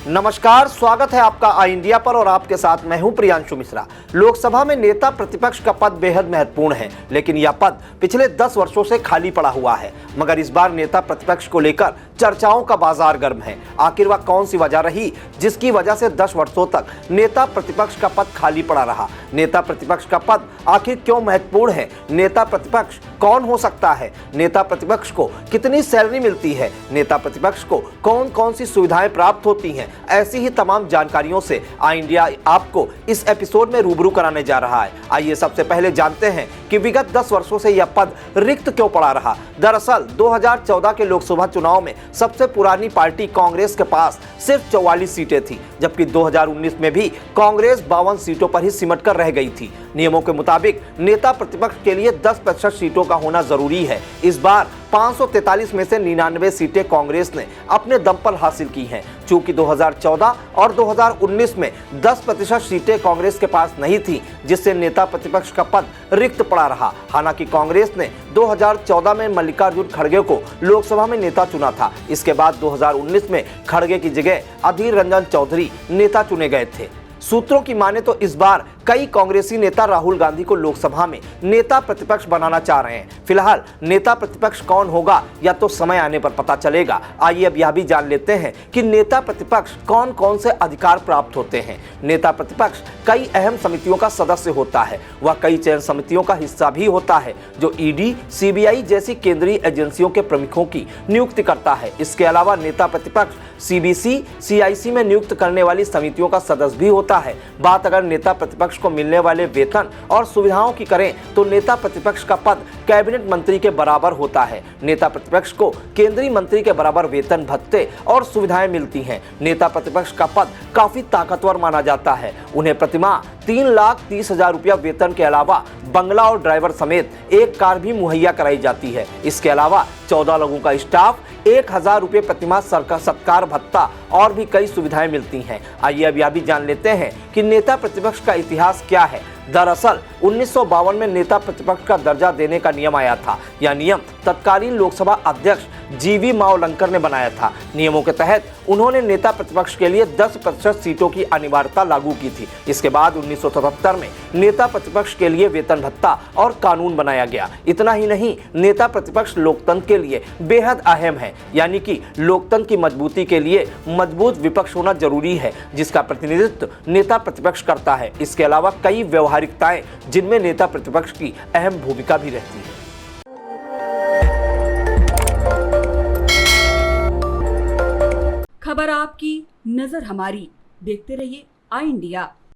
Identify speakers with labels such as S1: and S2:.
S1: नमस्कार, स्वागत है आपका आई इंडिया पर और आपके साथ मैं हूं प्रियांशु मिश्रा। लोकसभा में नेता प्रतिपक्ष का पद बेहद महत्वपूर्ण है, लेकिन यह पद पिछले 10 वर्षों से खाली पड़ा हुआ है। मगर इस बार नेता प्रतिपक्ष को लेकर चर्चाओं का बाजार गर्म है। आखिर वह कौन सी वजह रही जिसकी वजह से 10 वर्षों तक नेता प्रतिपक्ष का पद खाली पड़ा रहा? नेता प्रतिपक्ष का पद आखिर क्यों महत्वपूर्ण है? नेता प्रतिपक्ष कौन हो सकता है? नेता प्रतिपक्ष को कितनी सैलरी मिलती है? नेता प्रतिपक्ष को कौन कौन सी सुविधाएं प्राप्त होती हैं? ऐसी ही तमाम जानकारियों से आई इंडिया आपको इस एपिसोड में रूबरू कराने जा रहा है। आइए सबसे पहले जानते हैं कि विगत 10 वर्षों से यह पद रिक्त क्यों पड़ा रहा। दरअसल 2014 के लोकसभा चुनाव में सबसे पुरानी पार्टी कांग्रेस के पास सिर्फ 44 सीटें थी, जबकि 2019 में भी कांग्रेस 52 सीटों पर ही सिमट कर रह गई थी। नियमों के मुताबिक नेता प्रतिपक्ष के लिए 10% सीटों का होना जरूरी है। इस बार 543 में से 99 सीटें कांग्रेस ने अपने दम पर हासिल की हैं। चूंकि 2014 और 2019 में 10% सीटें कांग्रेस के पास नहीं थी, जिससे नेता प्रतिपक्ष का पद रिक्त पड़ा रहा। हालांकि कांग्रेस ने 2014 में मल्लिकार्जुन खड़गे को लोकसभा में नेता चुना था। इसके बाद 2019 में खड़गे की जगह अधीर रंजन चौधरी नेता चुने गए थे। सूत्रों की माने तो इस बार कई कांग्रेसी नेता राहुल गांधी को लोकसभा में नेता प्रतिपक्ष बनाना चाह रहे हैं। फिलहाल नेता प्रतिपक्ष कौन होगा या तो समय आने पर पता चलेगा। आइए अब यह भी जान लेते हैं कि नेता प्रतिपक्ष कौन कौन से अधिकार प्राप्त होते हैं। नेता प्रतिपक्ष कई अहम समितियों का सदस्य होता है। वह कई चयन समितियों का हिस्सा भी होता है, जो ईडी, सीबीआई जैसी केंद्रीय एजेंसियों के प्रमुखों की नियुक्ति करता है। इसके अलावा नेता प्रतिपक्ष सीबीसी, सीआईसी में नियुक्त करने वाली समितियों का सदस्य भी होता है। बात अगर नेता प्रतिपक्ष को मिलने वाले वेतन और सुविधाओं की करें तो नेता प्रतिपक्ष का पद कैबिनेट मंत्री के बराबर होता है। नेता प्रतिपक्ष को केंद्रीय मंत्री के बराबर वेतन, भत्ते और सुविधाएं मिलती हैं। नेता प्रतिपक्ष का पद काफी ताकतवर माना जाता है। उन्हें प्रतिमाह 3,30,000 रुपया वेतन के अलावा बंगला और ड्राइवर समेत एक कार भी मुहैया कराई जाती है। इसके अलावा 14 लोगों का स्टाफ, 1,000 रुपये प्रतिमाह सरकार सत्कार भत्ता और भी कई सुविधाएं मिलती हैं। आइए अब यह भी जान लेते हैं कि नेता प्रतिपक्ष का इतिहास क्या है। दरअसल 1952 में नेता प्रतिपक्ष का दर्जा देने का नियम आया था। यह नियम तत्कालीन लोकसभा अध्यक्ष जीवी मावलंकर ने बनाया था। नियमों के तहत उन्होंने नेता प्रतिपक्ष के लिए 10% सीटों की अनिवार्यता लागू की थी। इसके बाद 1977 में नेता प्रतिपक्ष के लिए वेतन भत्ता और कानून बनाया गया। इतना ही नहीं, नेता प्रतिपक्ष लोकतंत्र के लिए बेहद अहम है। यानी कि लोकतंत्र की मजबूती के लिए मजबूत विपक्ष होना जरूरी है, जिसका प्रतिनिधित्व नेता प्रतिपक्ष करता है। इसके अलावा कई व्यवहारिकताएं जिनमें नेता प्रतिपक्ष की अहम भूमिका भी रहती है।
S2: खबर आपकी, नजर हमारी। देखते रहिए आई इंडिया।